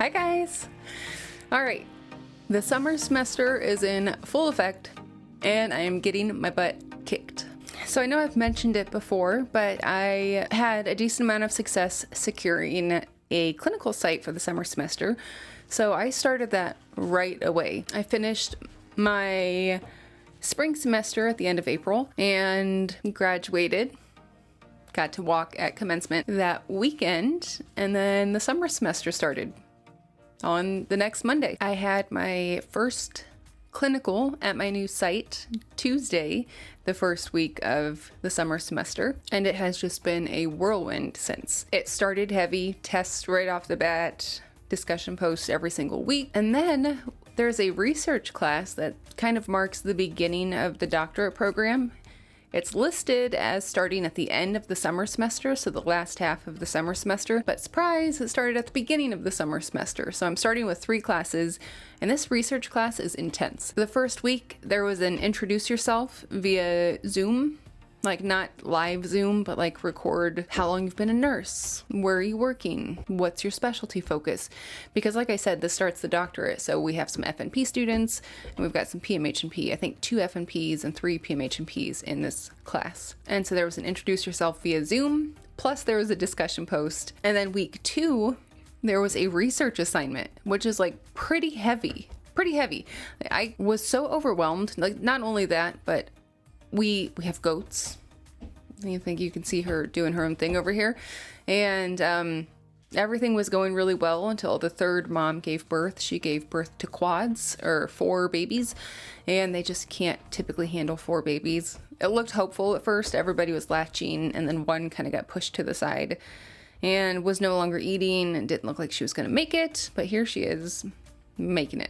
Hi guys! Alright, the summer semester is in full effect and I am getting my butt kicked. So I know I've mentioned it before, but I had a decent amount of success securing a clinical site for the summer semester. So I started that right away. I finished my spring semester at the end of April and graduated. Got to walk at commencement that weekend, and then the summer semester started on the next Monday. I had my first clinical at my new site Tuesday, the first week of the summer semester, and it has just been a whirlwind since. It started heavy, tests right off the bat, discussion posts every single week, and then there's a research class that kind of marks the beginning of the doctorate program. It's listed as starting at the end of the summer semester, so the last half of the summer semester, but surprise, it started at the beginning of the summer semester. So I'm starting with 3 classes, and this research class is intense. The first week, there was an introduce yourself via Zoom, like not live Zoom, but like record how long you've been a nurse, where are you working, what's your specialty focus? Because like I said, this starts the doctorate, so we have some FNP students, and we've got some PMHNP, I think 2 FNPs and 3 PMHNPs in this class. And so there was an introduce yourself via Zoom, plus there was a discussion post, and then week 2, there was a research assignment, which is like pretty heavy. I was so overwhelmed, like not only that, but we have goats. I think you can see her doing her own thing over here. And everything was going really well until the 3rd mom gave birth. She gave birth to quads, or 4 babies, and they just can't typically handle 4 babies. It looked hopeful at first. Everybody was latching, and then one kind of got pushed to the side and was no longer eating and didn't look like she was going to make it. But here she is, making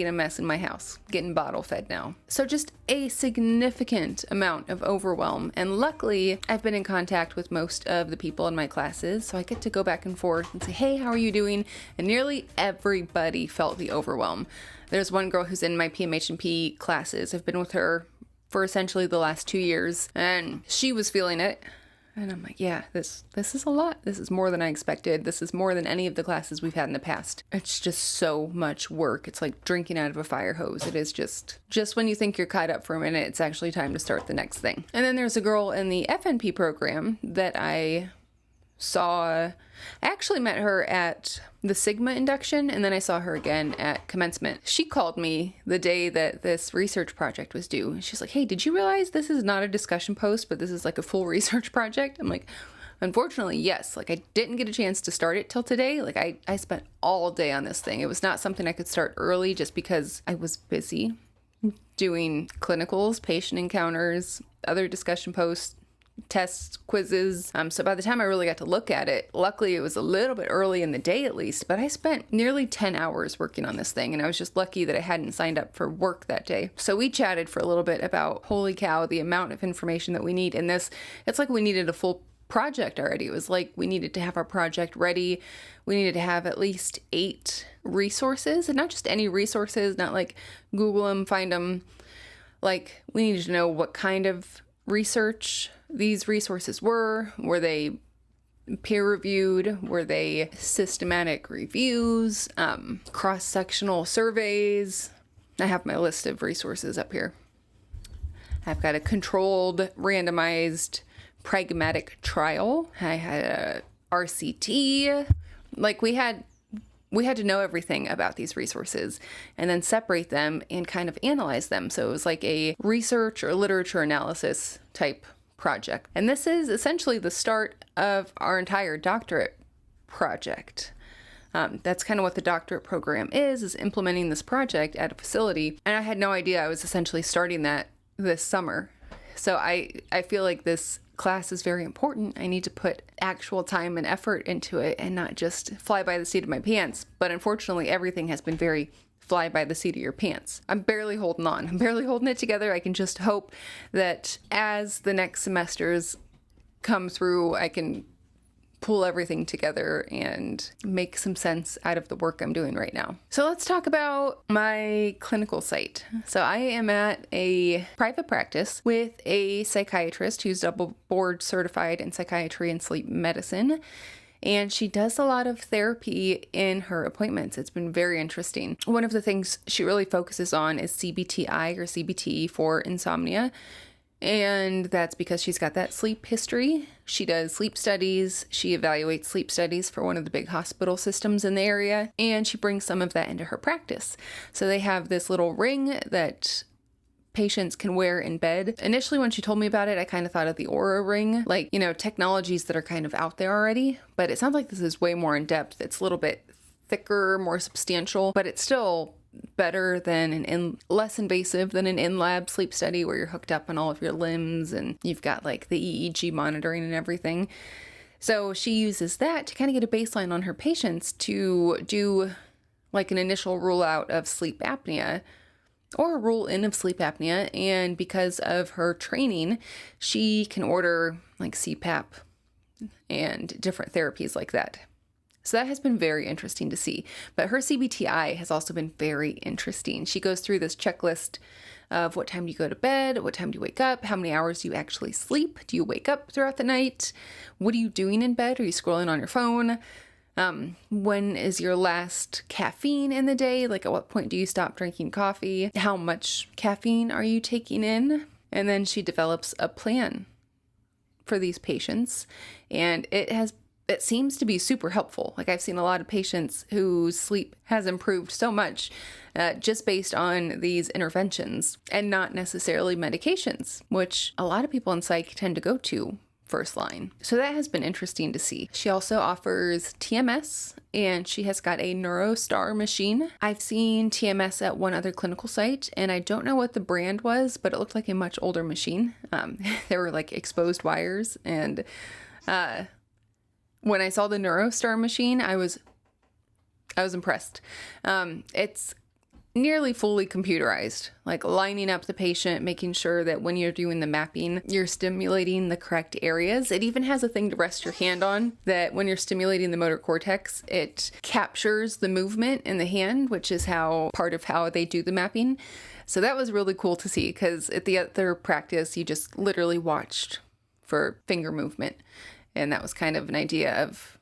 a mess in my house, getting bottle fed now. So just a significant amount of overwhelm. And luckily, I've been in contact with most of the people in my classes, so I get to go back and forth and say, hey, how are you doing? And nearly everybody felt the overwhelm. There's one girl who's in my PMHNP classes. I've been with her for essentially the last 2 years, and she was feeling it. And I'm like, yeah, this is a lot. This is more than I expected. This is more than any of the classes we've had in the past. It's just so much work. It's like drinking out of a fire hose. It is just when you think you're caught up for a minute, it's actually time to start the next thing. And then there's a girl in the FNP program that I saw. I actually met her at the Sigma induction, and then I saw her again at commencement. She called me the day that this research project was due. And she's like, hey, did you realize this is not a discussion post, but this is like a full research project? I'm like, unfortunately, yes. Like, I didn't get a chance to start it till today. Like, I spent all day on this thing. It was not something I could start early just because I was busy doing clinicals, patient encounters, other discussion posts, tests, quizzes. So by the time I really got to look at it, luckily it was a little bit early in the day at least, but I spent nearly 10 hours working on this thing, and I was just lucky that I hadn't signed up for work that day. So we chatted for a little bit about, holy cow, the amount of information that we need in this. It's like we needed a full project already. It was like we needed to have our project ready. We needed to have at least 8 resources, and not just any resources, not like Google them, find them. Like, we needed to know what kind of research these resources were. Were they peer-reviewed? Were they systematic reviews? Cross-sectional surveys? I have my list of resources up here. I've got a controlled, randomized, pragmatic trial. I had a RCT. Like, we had to know everything about these resources and then separate them and kind of analyze them. So it was like a research or literature analysis type project. And this is essentially the start of our entire doctorate project. That's kind of what the doctorate program is implementing this project at a facility. And I had no idea I was essentially starting that this summer. So I feel like this class is very important. I need to put actual time and effort into it and not just fly by the seat of my pants. But unfortunately, everything has been very fly by the seat of your pants. I'm barely holding on. I'm barely holding it together. I can just hope that as the next semesters come through, I can pull everything together and make some sense out of the work I'm doing right now. So let's talk about my clinical site. So I am at a private practice with a psychiatrist who's double board certified in psychiatry and sleep medicine. and she does a lot of therapy in her appointments. It's been very interesting. One of the things she really focuses on is CBTI or CBT for insomnia. And that's because she's got that sleep history. She does sleep studies. She evaluates sleep studies for one of the big hospital systems in the area. And she brings some of that into her practice. So they have this little ring that patients can wear in bed. Initially, when she told me about it, I kind of thought of the Aura ring, like, technologies that are kind of out there already. But it sounds like this is way more in depth. It's a little bit thicker, more substantial, but it's still better than less invasive than an in-lab sleep study where you're hooked up on all of your limbs and you've got like the EEG monitoring and everything. So she uses that to kind of get a baseline on her patients to do like an initial rule out of sleep apnea or a rule in of sleep apnea. And because of her training, she can order like CPAP and different therapies like that. So that has been very interesting to see. But her CBTI has also been very interesting. She goes through this checklist of what time do you go to bed, what time do you wake up, how many hours do you actually sleep, do you wake up throughout the night, what are you doing in bed, are you scrolling on your phone, when is your last caffeine in the day, like at what point do you stop drinking coffee, how much caffeine are you taking in, and then she develops a plan for these patients, and it seems to be super helpful. Like I've seen a lot of patients whose sleep has improved so much just based on these interventions and not necessarily medications, which a lot of people in psych tend to go to first line. So that has been interesting to see. She also offers TMS and she has got a NeuroStar machine. I've seen TMS at one other clinical site and I don't know what the brand was, but it looked like a much older machine. There were like exposed wires and when I saw the NeuroStar machine, I was impressed. It's nearly fully computerized, like lining up the patient, making sure that when you're doing the mapping, you're stimulating the correct areas. It even has a thing to rest your hand on that when you're stimulating the motor cortex, it captures the movement in the hand, which is part of how they do the mapping. So that was really cool to see because at the other practice, you just literally watched for finger movement. And that was kind of an idea of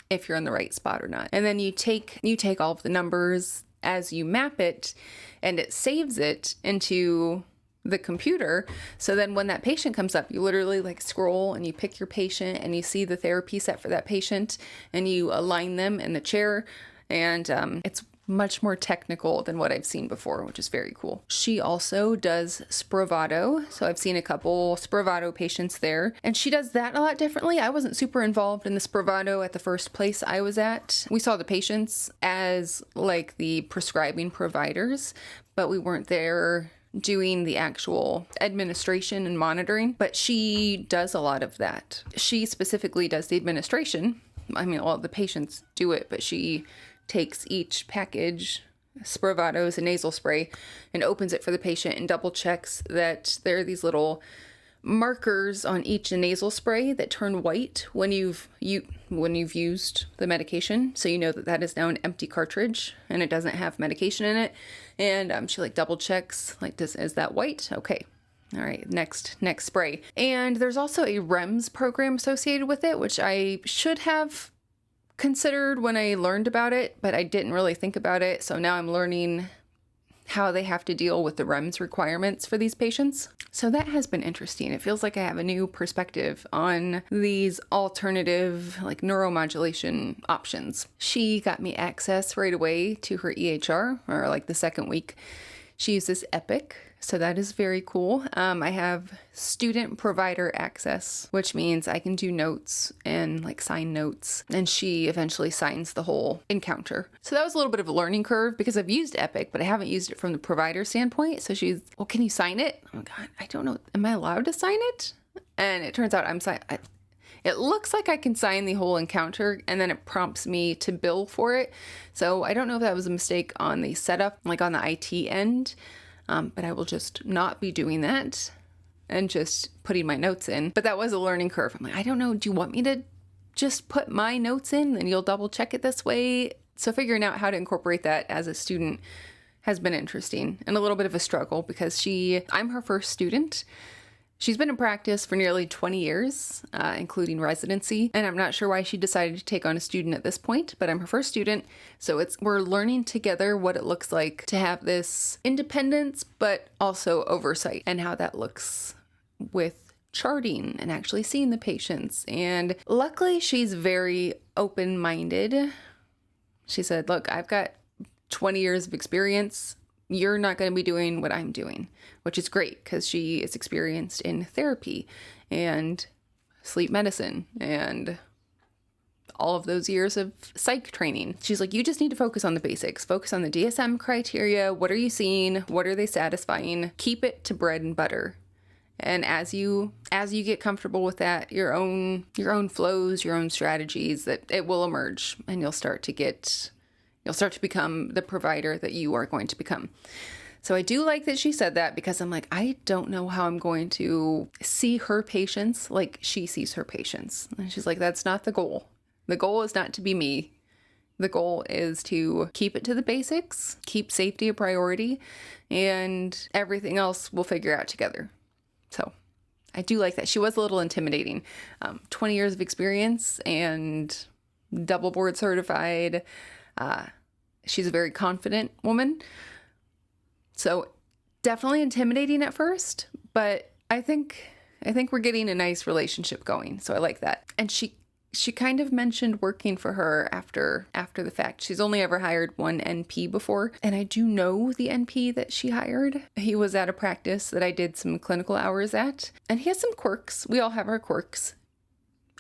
if you're in the right spot or not. And then you take all of the numbers as you map it and it saves it into the computer. So then when that patient comes up, you literally like scroll and you pick your patient and you see the therapy set for that patient and you align them in the chair. And it's much more technical than what I've seen before, which is very cool. She also does Spravato. So I've seen a couple Spravato patients there, and she does that a lot differently. I wasn't super involved in the Spravato at the first place I was at. We saw the patients as like the prescribing providers, but we weren't there doing the actual administration and monitoring, but she does a lot of that. She specifically does the administration. I mean, all the patients do it, but she takes each package, Spravatos and nasal spray, and opens it for the patient and double checks that there are these little markers on each nasal spray that turn white when you've used the medication, so you know that that is now an empty cartridge and it doesn't have medication in it. And she like double checks, like, is that white? Okay. All right, next spray. And there's also a REMS program associated with it, which I should have considered when I learned about it, but I didn't really think about it. So now I'm learning how they have to deal with the REMS requirements for these patients. So that has been interesting. It feels like I have a new perspective on these alternative like neuromodulation options. She got me access right away to her EHR, or like the second week. She uses Epic, so that is very cool. I have student provider access, which means I can do notes and like sign notes, and she eventually signs the whole encounter. So that was a little bit of a learning curve because I've used Epic, but I haven't used it from the provider standpoint. So she's, well, can you sign it? Oh God, I don't know. Am I allowed to sign it? And it turns out it looks like I can sign the whole encounter, and then it prompts me to bill for it. So I don't know if that was a mistake on the setup, like on the IT end, but I will just not be doing that and just putting my notes in. But that was a learning curve. I'm like, I don't know, do you want me to just put my notes in and you'll double check it this way? So figuring out how to incorporate that as a student has been interesting and a little bit of a struggle because I'm her first student. She's been in practice for nearly 20 years, including residency, and I'm not sure why she decided to take on a student at this point, but I'm her first student, so we're learning together what it looks like to have this independence, but also oversight, and how that looks with charting and actually seeing the patients. And luckily, she's very open-minded. She said, look, I've got 20 years of experience. You're not going to be doing what I'm doing, which is great because she is experienced in therapy and sleep medicine and all of those years of psych training. She's like, you just need to focus on the basics, focus on the DSM criteria. What are you seeing? What are they satisfying? Keep it to bread and butter. And as you get comfortable with that, your own flows, your own strategies, that it will emerge, and you'll start to become the provider that you are going to become. So I do like that she said that, because I'm like, I don't know how I'm going to see her patients like she sees her patients. And she's like, that's not the goal. The goal is not to be me. The goal is to keep it to the basics, keep safety a priority, and everything else we'll figure out together. So I do like that. She was a little intimidating. 20 years of experience and double board certified. She's a very confident woman. So definitely intimidating at first, but I think we're getting a nice relationship going. So I like that. And she kind of mentioned working for her after the fact. She's only ever hired one NP before, and I do know the NP that she hired. He was at a practice that I did some clinical hours at, and he has some quirks. We all have our quirks.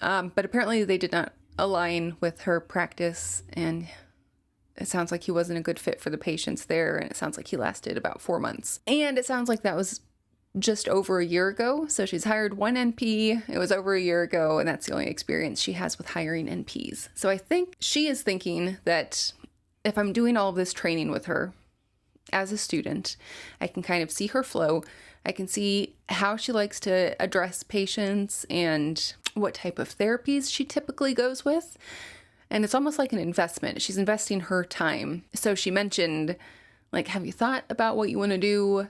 But apparently they did not align with her practice, and it sounds like he wasn't a good fit for the patients there, and it sounds like he lasted about 4 months. And it sounds like that was just over a year ago. So she's hired one NP. It was over a year ago, and that's the only experience she has with hiring NPs. So I think she is thinking that if I'm doing all of this training with her as a student, I can kind of see her flow. I can see how she likes to address patients and what type of therapies she typically goes with. And it's almost like an investment. She's investing her time. So she mentioned, like, have you thought about what you want to do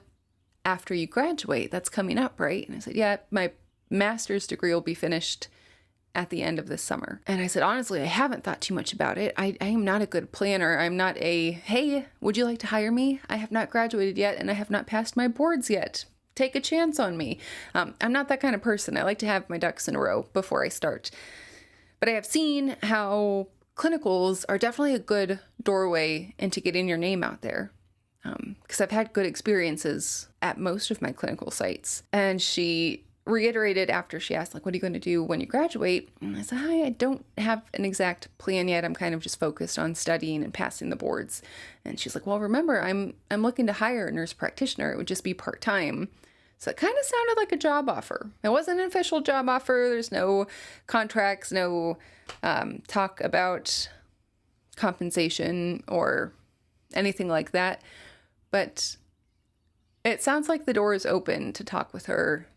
after you graduate? That's coming up, right? And I said, yeah, my master's degree will be finished at the end of this summer. And I said, honestly, I haven't thought too much about it. I am not a good planner. I'm not hey, would you like to hire me? I have not graduated yet, and I have not passed my boards yet. Take a chance on me. I'm not that kind of person. I like to have my ducks in a row before I start. But I have seen how clinicals are definitely a good doorway into getting your name out there. Because I've had good experiences at most of my clinical sites. And she reiterated after she asked, like, what are you going to do when you graduate? And I said, hi, I don't have an exact plan yet. I'm kind of just focused on studying and passing the boards. And she's like, well, remember, I'm looking to hire a nurse practitioner. It would just be part-time. So it kind of sounded like a job offer. It wasn't an official job offer. There's no contracts, no talk about compensation or anything like that. But it sounds like the door is open to talk with her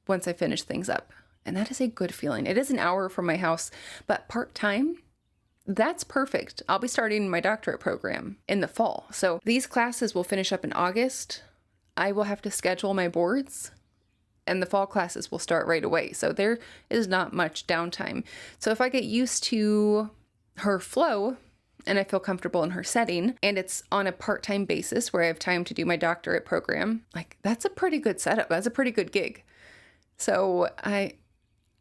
once I finish things up. And that is a good feeling. It is an hour from my house, but part-time, that's perfect. I'll be starting my doctorate program in the fall. So these classes will finish up in August. I will have to schedule my boards, and the fall classes will start right away. So there is not much downtime. So if I get used to her flow, and I feel comfortable in her setting, and it's on a part-time basis where I have time to do my doctorate program, like, that's a pretty good setup. That's a pretty good gig. So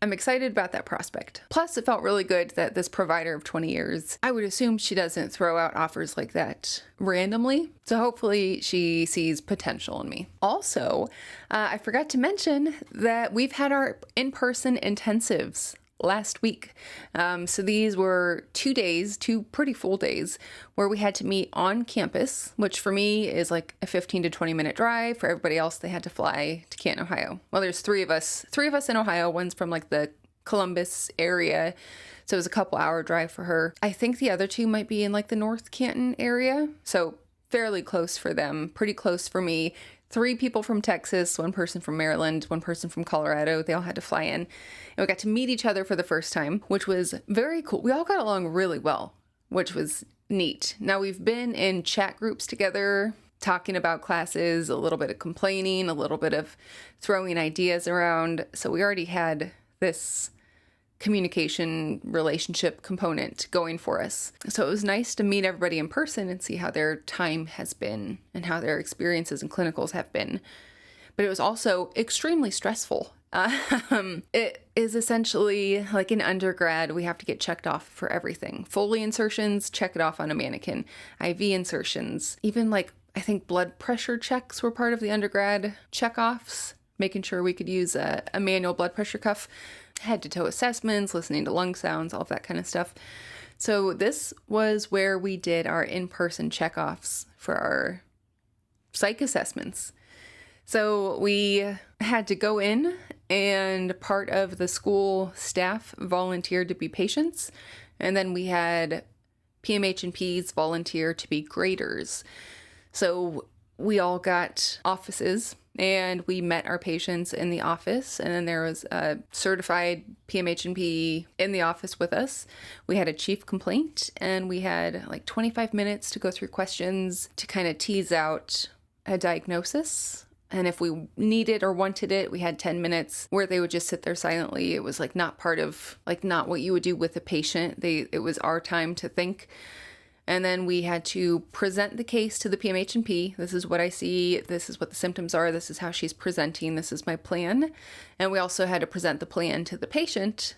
I'm excited about that prospect. Plus, it felt really good that this provider of 20 years, I would assume she doesn't throw out offers like that randomly. So hopefully she sees potential in me. Also, I forgot to mention that we've had our in-person intensives last week. So these were 2 days, 2 pretty full days, where we had to meet on campus, which for me is like a 15 to 20 minute drive. For everybody else, they had to fly to Canton, Ohio. Well, there's three of us in Ohio. One's from like the Columbus area. So it was a couple hour drive for her. I think the other two might be in like the North Canton area. So fairly close for them, pretty close for me. 3 people from Texas, 1 person from Maryland, 1 person from Colorado. They all had to fly in. And we got to meet each other for the first time, which was very cool. We all got along really well, which was neat. Now, we've been in chat groups together talking about classes, a little bit of complaining, a little bit of throwing ideas around. So we already had this communication relationship component going for us. So it was nice to meet everybody in person and see how their time has been and how their experiences in clinicals have been. But it was also extremely stressful. It is essentially like in undergrad, we have to get checked off for everything. Foley insertions, check it off on a mannequin. IV insertions, even like I think blood pressure checks were part of the undergrad checkoffs, making sure we could use a manual blood pressure cuff. Head to toe assessments, listening to lung sounds, all of that kind of stuff. So this was where we did our in-person checkoffs for our psych assessments. So we had to go in, and part of the school staff volunteered to be patients. And then we had PMHNPs volunteer to be graders. So we all got offices and we met our patients in the office, and then there was a certified PMHNP in the office with us. We had a chief complaint, and we had like 25 minutes to go through questions to kind of tease out a diagnosis. And if we needed or wanted it, we had 10 minutes where they would just sit there silently. It was like not part of, like not what you would do with a patient. It was our time to think. And then we had to present the case to the PMHNP. This is what I see. This is what the symptoms are. This is how she's presenting. This is my plan. And we also had to present the plan to the patient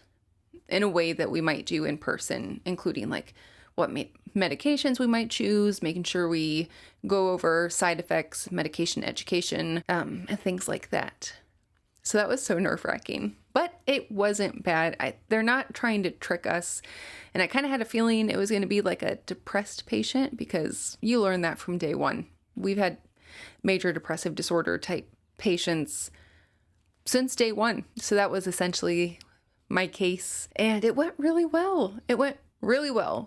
in a way that we might do in person, including like what medications we might choose, making sure we go over side effects, medication education, and things like that. So that was so nerve-wracking, but it wasn't bad. They're not trying to trick us. And I kind of had a feeling it was going to be like a depressed patient, because you learn that from day one. We've had major depressive disorder type patients since day one. So that was essentially my case, and it went really well.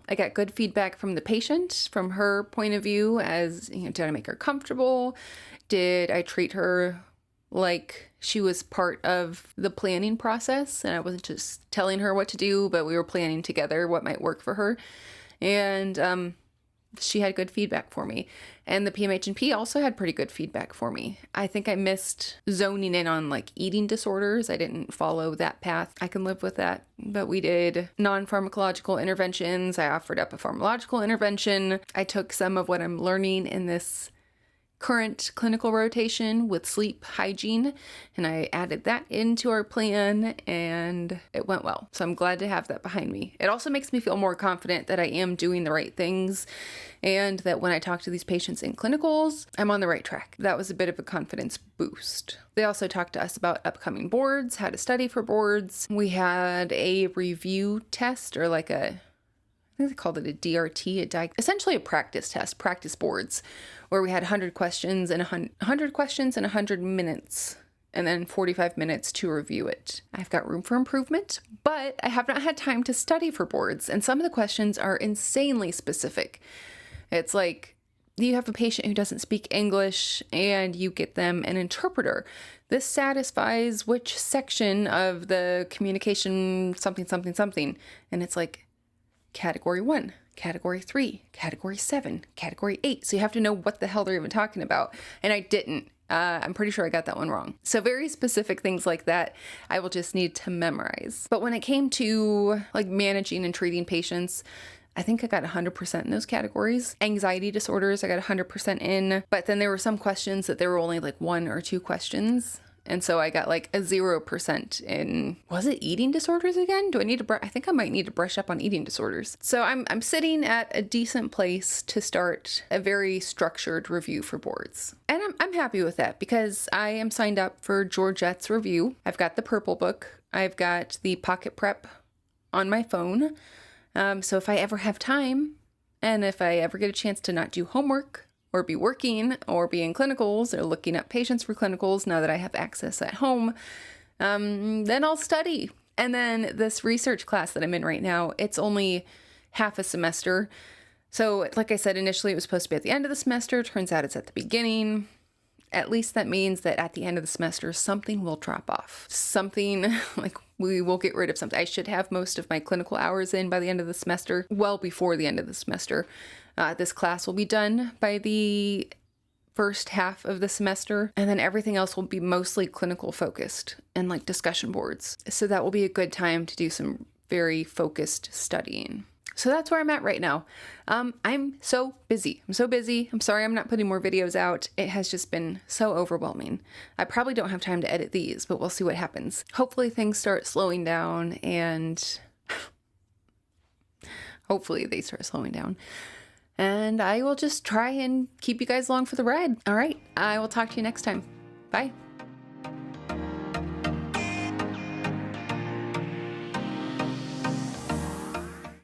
I got good feedback from the patient, from her point of view, as, you know, did I make her comfortable? Did I treat her like she was part of the planning process, and I wasn't just telling her what to do, but we were planning together what might work for her? And she had good feedback for me. And the PMHNP also had pretty good feedback for me. I think I missed zoning in on like eating disorders. I didn't follow that path. I can live with that. But we did non-pharmacological interventions. I offered up a pharmacological intervention. I took some of what I'm learning in this current clinical rotation with sleep hygiene, and I added that into our plan, and it went well. So I'm glad to have that behind me. It also makes me feel more confident that I am doing the right things, and that when I talk to these patients in clinicals, I'm on the right track. That was a bit of a confidence boost. They also talked to us about upcoming boards, how to study for boards. We had a review test, or like I think they called it a DRT, essentially a practice test, practice boards, where we had 100 questions and 100 minutes, and then 45 minutes to review it. I've got room for improvement, but I have not had time to study for boards, and some of the questions are insanely specific. It's like, you have a patient who doesn't speak English and you get them an interpreter. This satisfies which section of the communication something, and it's like, Category 1, Category 3, Category 7, Category 8. So you have to know what the hell they're even talking about. And I didn't. I'm pretty sure I got that one wrong. So very specific things like that, I will just need to memorize. But when it came to like managing and treating patients, I think I got 100% in those categories. Anxiety disorders, I got 100% in. But then there were some questions that there were only like 1 or 2 questions. And so I got like a 0% in, was it eating disorders again? Do I need to, I think I might need to brush up on eating disorders. So I'm sitting at a decent place to start a very structured review for boards. And I'm happy with that, because I am signed up for Georgette's review. I've got the purple book. I've got the pocket prep on my phone. So if I ever have time, and if I ever get a chance to not do homework, or be working, or be in clinicals, or looking up patients for clinicals now that I have access at home, then I'll study. And then this research class that I'm in right now, it's only half a semester. So like I said, initially it was supposed to be at the end of the semester. Turns out it's at the beginning. At least that means that at the end of the semester, something will drop off. Something, like we will get rid of something. I should have most of my clinical hours in by the end of the semester, well before the end of the semester. This class will be done by the first half of the semester, and then everything else will be mostly clinical focused and like discussion boards. So that will be a good time to do some very focused studying. So that's where I'm at right now. I'm so busy. I'm sorry I'm not putting more videos out. It has just been so overwhelming. I probably don't have time to edit these, but we'll see what happens. Hopefully things start slowing down, and hopefully they start slowing down. And I will just try and keep you guys along for the ride. All right, I will talk to you next time. Bye.